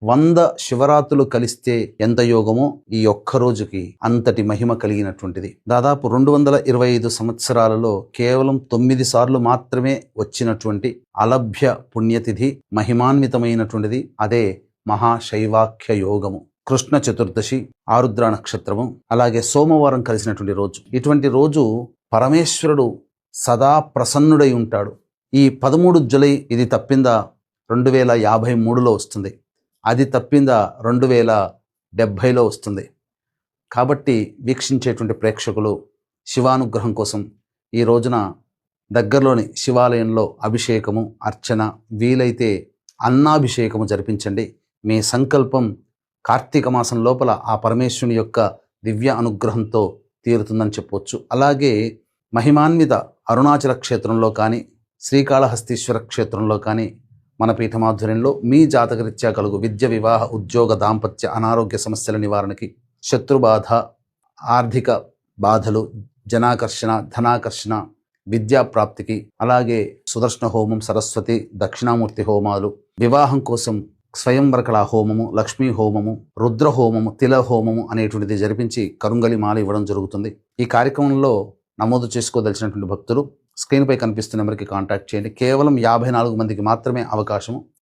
100 శివరాత్రులు కలిస్తే ఎంత యోగమో ఈ ఒక్క రోజుకి అంతటి మహిమ కలిగినటువంటిది. దాదాపు 225 సంవత్సరాలలో కేవలం 9 సార్లు మాత్రమే వచ్చినటువంటి అలభ్య పుణ్యతిథి, మహిమాన్వితమైనటువంటిది. అదే మహాశైవాఖ్య యోగము. కృష్ణ చతుర్దశి, ఆరుద్ర నక్షత్రము, అలాగే సోమవారం కలిసినటువంటి రోజు. ఇటువంటి రోజు పరమేశ్వరుడు సదా ప్రసన్నుడై ఉంటాడు. ఈ 13 జూలై ఇది తప్పిందా 2053లో వస్తుంది, అది తప్పిందా 2070లో వస్తుంది. కాబట్టి వీక్షించేటువంటి ప్రేక్షకులు శివానుగ్రహం కోసం ఈ రోజున దగ్గరలోని శివాలయంలో అభిషేకము, అర్చన, వీలైతే అన్నాభిషేకము జరిపించండి. మీ సంకల్పం కార్తీక మాసం లోపల ఆ పరమేశ్వరుని యొక్క దివ్య అనుగ్రహంతో తీరుతుందని చెప్పవచ్చు. అలాగే మహిమాన్విత అరుణాచల క్షేత్రంలో కానీ, శ్రీకాళహస్తీశ్వర క్షేత్రంలో కానీ మన పీఠమాధ్వర్యంలో మీ జాతకరీత్యా కలుగు విద్య, వివాహ, ఉద్యోగ, దాంపత్య, అనారోగ్య సమస్యల నివారణకి, శత్రుబాధ, ఆర్థిక బాధలు, జనాకర్షణ, ధనాకర్షణ, విద్యాప్రాప్తికి, అలాగే సుదర్శన హోమం, సరస్వతి, దక్షిణామూర్తి హోమాలు, వివాహం కోసం స్వయంవరకళ హోమము, లక్ష్మీ హోమము, రుద్ర హోమము, తిల హోమము అనేటువంటిది జరిపించి కరుంగలి మాల ఇవ్వడం జరుగుతుంది. ఈ కార్యక్రమంలో నమోదు చేసుకోదలిచినటువంటి భక్తులు స్క్రీన్పై కనిపిస్తున్న నెంబర్కి కాంటాక్ట్ చేయండి. కేవలం 54 మందికి మాత్రమే అవకాశము.